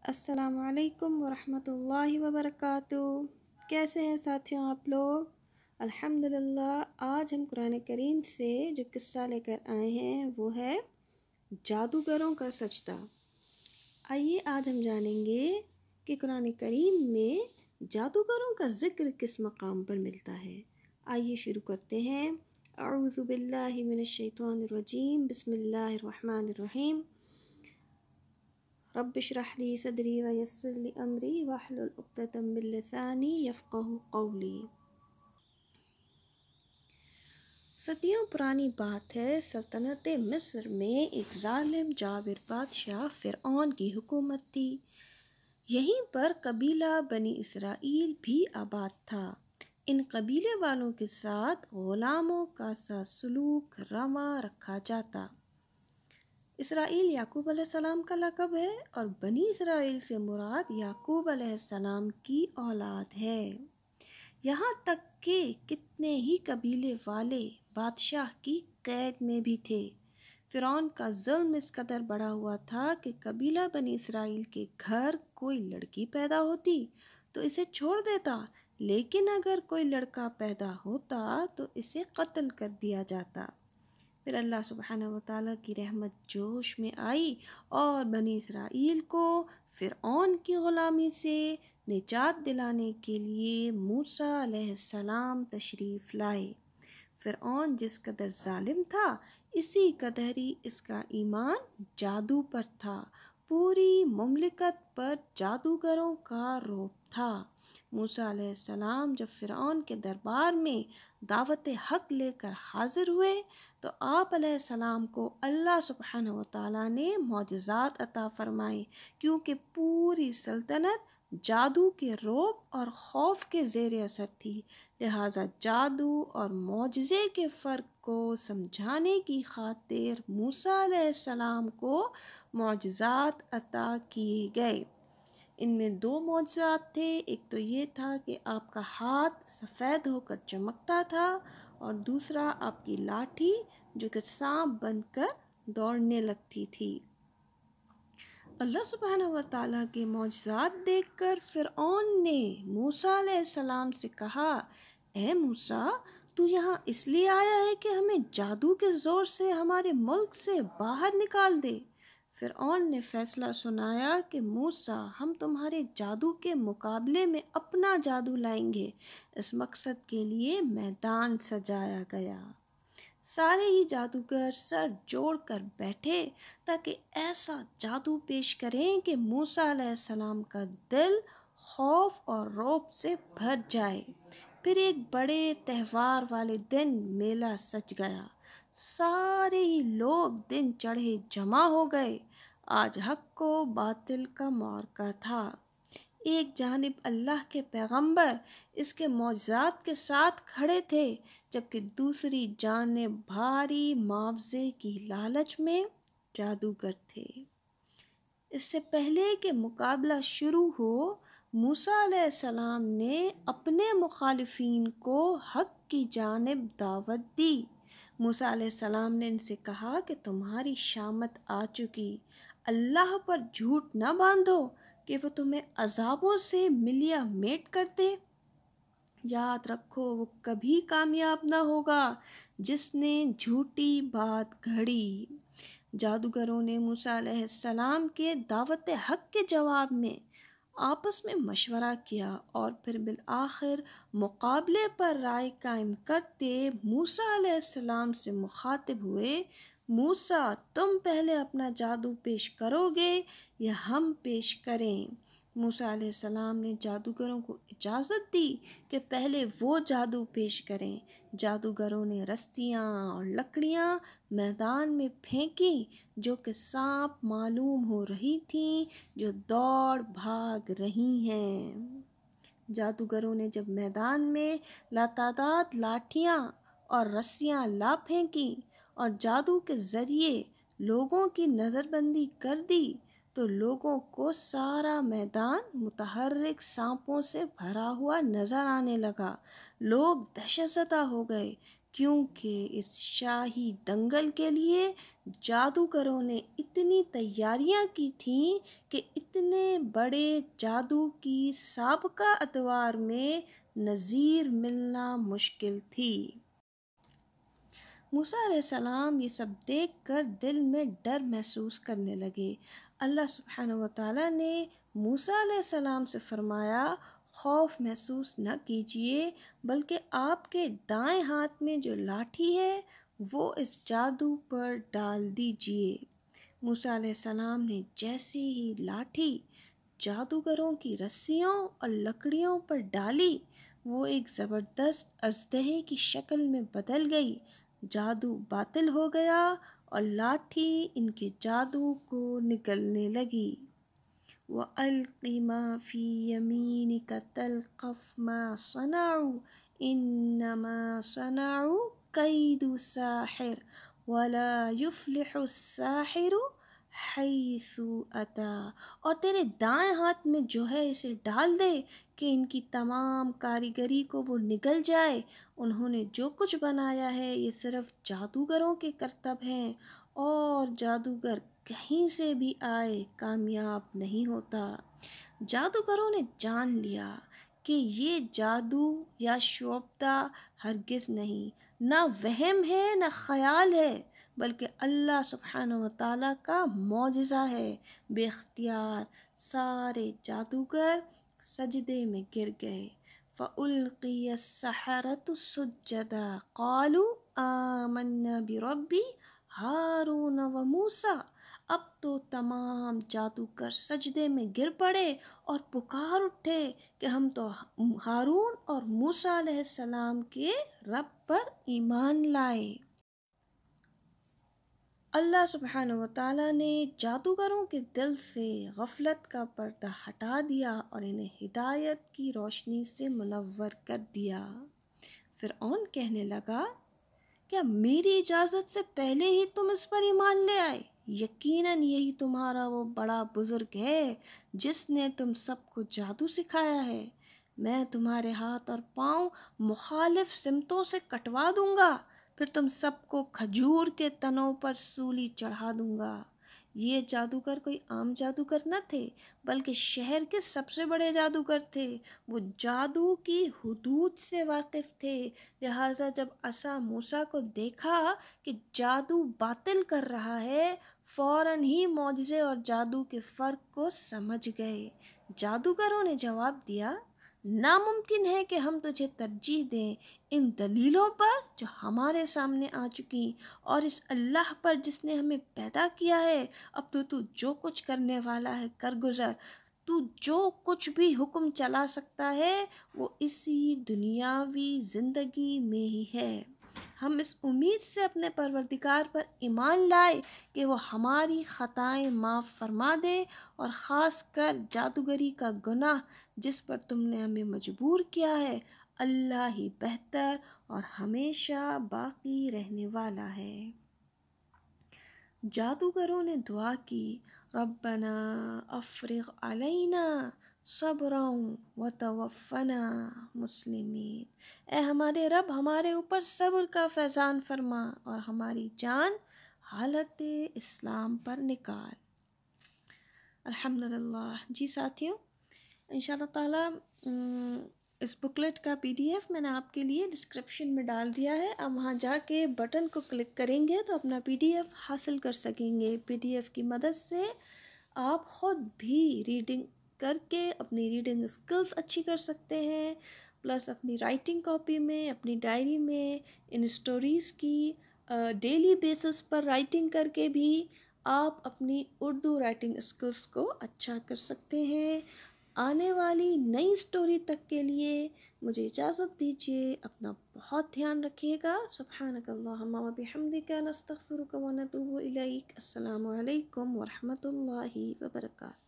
السلام علیکم ورحمۃ اللہ وبرکاتہ۔ کیسے ہیں ساتھیوں آپ لوگ؟ الحمدللہ آج ہم قرآن کریم سے جو قصہ لے کر آئے ہیں وہ ہے جادوگروں کا سجدہ۔ آئیے آج ہم جانیں گے کہ قرآن کریم میں جادوگروں کا ذکر کس مقام پر ملتا ہے۔ آئیے شروع کرتے ہیں۔ اعوذ باللہ من الشیطان الرجیم، بسم اللہ الرحمن الرحیم۔ رب اشرح لی صدری ویسر لی امری واحلل عقدۃ من لسانی یفقہوا قولی۔ صدیوں پرانی بات ہے، سلطنت مصر میں ایک ظالم جابر بادشاہ فرعون کی حکومت تھی۔ یہیں پر قبیلہ بنی اسرائیل بھی آباد تھا۔ ان قبیلے والوں کے ساتھ غلاموں کا سا سلوک روا رکھا جاتا۔ اسرائیل یعقوب علیہ السلام کا لقب ہے اور بنی اسرائیل سے مراد یعقوب علیہ السلام کی اولاد ہے۔ یہاں تک کہ کتنے ہی قبیلے والے بادشاہ کی قید میں بھی تھے۔ فرعون کا ظلم اس قدر بڑھا ہوا تھا کہ قبیلہ بنی اسرائیل کے گھر کوئی لڑکی پیدا ہوتی تو اسے چھوڑ دیتا، لیکن اگر کوئی لڑکا پیدا ہوتا تو اسے قتل کر دیا جاتا۔ پھر اللہ سبحانہ وتعالیٰ کی رحمت جوش میں آئی اور بنی اسرائیل کو فرعون کی غلامی سے نجات دلانے کے لیے موسیٰ علیہ السلام تشریف لائے۔ فرعون جس قدر ظالم تھا، اسی قدر ہی اس کا ایمان جادو پر تھا۔ پوری مملکت پر جادوگروں کا رعب تھا۔ موسیٰ علیہ السلام جب فرعون کے دربار میں دعوت حق لے کر حاضر ہوئے تو آپ علیہ السلام کو اللہ سبحانہ وتعالیٰ نے معجزات عطا فرمائے، کیونکہ پوری سلطنت جادو کے رعب اور خوف کے زیر اثر تھی۔ لہٰذا جادو اور معجزے کے فرق کو سمجھانے کی خاطر موسیٰ علیہ السلام کو معجزات عطا کیے گئے۔ ان میں دو معجزات تھے، ایک تو یہ تھا کہ آپ کا ہاتھ سفید ہو کر چمکتا تھا اور دوسرا آپ کی لاٹھی جو کہ سانپ بن کر دوڑنے لگتی تھی۔ اللہ سبحانہ وتعالیٰ کے معجزات دیکھ کر فرعون نے موسیٰ علیہ السلام سے کہا، اے موسیٰ، تو یہاں اس لیے آیا ہے کہ ہمیں جادو کے زور سے ہمارے ملک سے باہر نکال دے؟ فرعون نے فیصلہ سنایا کہ موسیٰ، ہم تمہارے جادو کے مقابلے میں اپنا جادو لائیں گے۔ اس مقصد کے لیے میدان سجایا گیا۔ سارے ہی جادوگر سر جوڑ کر بیٹھے تاکہ ایسا جادو پیش کریں کہ موسیٰ علیہ السلام کا دل خوف اور رعب سے بھر جائے۔ پھر ایک بڑے تہوار والے دن میلہ سج گیا۔ سارے ہی لوگ دن چڑھے جمع ہو گئے۔ آج حق و باطل کا معرکہ تھا۔ ایک جانب اللہ کے پیغمبر اس کے معجزات کے ساتھ کھڑے تھے، جبکہ دوسری جانب بھاری معاوضے کی لالچ میں جادوگر تھے۔ اس سے پہلے کہ مقابلہ شروع ہو، موسیٰ علیہ السلام نے اپنے مخالفین کو حق کی جانب دعوت دی۔ موسیٰ علیہ السلام نے ان سے کہا کہ تمہاری شامت آ چکی، اللہ پر جھوٹ نہ باندھو کہ وہ تمہیں عذابوں سے ملیا میٹ کر دے۔ یاد رکھو وہ کبھی کامیاب نہ ہوگا جس نے جھوٹی بات گھڑی۔ جادوگروں نے موسیٰ علیہ السلام کے دعوت حق کے جواب میں آپس میں مشورہ کیا اور پھر بالآخر مقابلے پر رائے قائم کرتے موسیٰ علیہ السلام سے مخاطب ہوئے، موسیٰ، تم پہلے اپنا جادو پیش کرو گے یا ہم پیش کریں؟ موسیٰ علیہ السلام نے جادوگروں کو اجازت دی کہ پہلے وہ جادو پیش کریں۔ جادوگروں نے رسیاں اور لکڑیاں میدان میں پھینکیں جو کہ سانپ معلوم ہو رہی تھیں جو دوڑ بھاگ رہی ہیں۔ جادوگروں نے جب میدان میں لاتعداد لاٹھیاں اور رسیاں لا پھینکیں اور جادو کے ذریعے لوگوں کی نظر بندی کر دی تو لوگوں کو سارا میدان متحرک سانپوں سے بھرا ہوا نظر آنے لگا۔ لوگ دہشت زدہ ہو گئے کیونکہ اس شاہی دنگل کے لیے جادوگروں نے اتنی تیاریاں کی تھیں کہ اتنے بڑے جادو کی سابقہ ادوار میں نظیر ملنا مشکل تھی۔ موسیٰ علیہ السلام یہ سب دیکھ کر دل میں ڈر محسوس کرنے لگے۔ اللہ سبحانہ وتعالیٰ نے موسیٰ علیہ السلام سے فرمایا، خوف محسوس نہ کیجیے، بلکہ آپ کے دائیں ہاتھ میں جو لاٹھی ہے وہ اس جادو پر ڈال دیجیے۔ موسیٰ علیہ السلام نے جیسے ہی لاٹھی جادوگروں کی رسیوں اور لکڑیوں پر ڈالی، وہ ایک زبردست اژدہے کی شکل میں بدل گئی۔ جادو باطل ہو گیا اور لاٹھی ان کے جادو کو نگلنے لگی۔ وَأَلْقِ مَا فِي يَمِينِكَ تَلْقَفْ مَا صَنَعُوا إِنَّمَا صَنَعُوا كَيْدُ سَاحِرٍ وَلَا يُفْلِحُ السَّاحِرُ حَيْثُ أَتَىٰ، اور تیرے دائیں ہاتھ میں جو ہے اسے ڈال دے کہ ان کی تمام کاریگری کو وہ نگل جائے۔ انہوں نے جو کچھ بنایا ہے یہ صرف جادوگروں کے کرتب ہیں، اور جادوگر کہیں سے بھی آئے کامیاب نہیں ہوتا۔ جادوگروں نے جان لیا کہ یہ جادو یا شعبدہ ہرگز نہیں، نہ وہم ہے نہ خیال ہے، بلکہ اللہ سبحانہ وتعالیٰ کا معجزہ ہے۔ بے اختیار سارے جادوگر سجدے میں گر گئے۔ فَأُلْقِيَ السَّحَرَةُ سُجَّدًا قَالُوا آمَنَّا بِرَبِّ ہارون وموسیٰ، اب تو تمام جادوگر سجدے میں گر پڑے اور پکار اٹھے کہ ہم تو ہارون اور موسیٰ علیہ السلام کے رب پر ایمان لائے۔ اللہ سبحانہ وتعالیٰ نے جادوگروں کے دل سے غفلت کا پردہ ہٹا دیا اور انہیں ہدایت کی روشنی سے منور کر دیا۔ فرعون کہنے لگا، کیا میری اجازت سے پہلے ہی تم اس پر ایمان لے آئے؟ یقیناً یہی تمہارا وہ بڑا بزرگ ہے جس نے تم سب کو جادو سکھایا ہے۔ میں تمہارے ہاتھ اور پاؤں مخالف سمتوں سے کٹوا دوں گا، پھر تم سب کو کھجور کے تنوں پر سولی چڑھا دوں گا۔ یہ جادوگر کوئی عام جادوگر نہ تھے، بلکہ شہر کے سب سے بڑے جادوگر تھے۔ وہ جادو کی حدود سے واقف تھے، لہٰذا جب عصا موسیٰ کو دیکھا کہ جادو باطل کر رہا ہے، فوراً ہی معجزے اور جادو کے فرق کو سمجھ گئے۔ جادوگروں نے جواب دیا، ناممکن ہے کہ ہم تجھے ترجیح دیں ان دلیلوں پر جو ہمارے سامنے آ چکی، اور اس اللہ پر جس نے ہمیں پیدا کیا ہے۔ اب تو جو کچھ کرنے والا ہے کر گزر، تو جو کچھ بھی حکم چلا سکتا ہے وہ اسی دنیاوی زندگی میں ہی ہے۔ ہم اس امید سے اپنے پروردگار پر ایمان لائے کہ وہ ہماری خطائیں معاف فرما دے، اور خاص کر جادوگری کا گناہ جس پر تم نے ہمیں مجبور کیا ہے، اللہ ہی بہتر اور ہمیشہ باقی رہنے والا ہے۔ جادوگروں نے دعا کی، ربنا افرغ علینا صبرا وتوفنا مسلمین، اے ہمارے رب ہمارے اوپر صبر کا فیضان فرما اور ہماری جان حالت اسلام پر نکال۔ الحمدللہ۔ جی ساتھیوں، انشاءاللہ تعالیٰ اس بکلیٹ کا PDF میں نے آپ کے لیے ڈسکرپشن میں ڈال دیا ہے۔ آپ وہاں جا کے بٹن کو کلک کریں گے تو اپنا PDF حاصل کر سکیں گے۔ PDF کی مدد سے آپ خود بھی ریڈنگ کر کے اپنی ریڈنگ اسکلز اچھی کر سکتے ہیں، پلس اپنی رائٹنگ کاپی میں، اپنی ڈائری میں ان اسٹوریز کی ڈیلی بیسس پر رائٹنگ کر کے بھی آپ اپنی اردو رائٹنگ اسکلز کو اچھا کر سکتے ہیں۔ آنے والی نئی اسٹوری تک کے لیے مجھے اجازت دیجیے، اپنا بہت دھیان رکھیے گا۔ سبحانک اللہم و بحمدک، نستغفرک و نتوب الیک۔ السلام علیکم ورحمۃ اللہ وبرکاتہ۔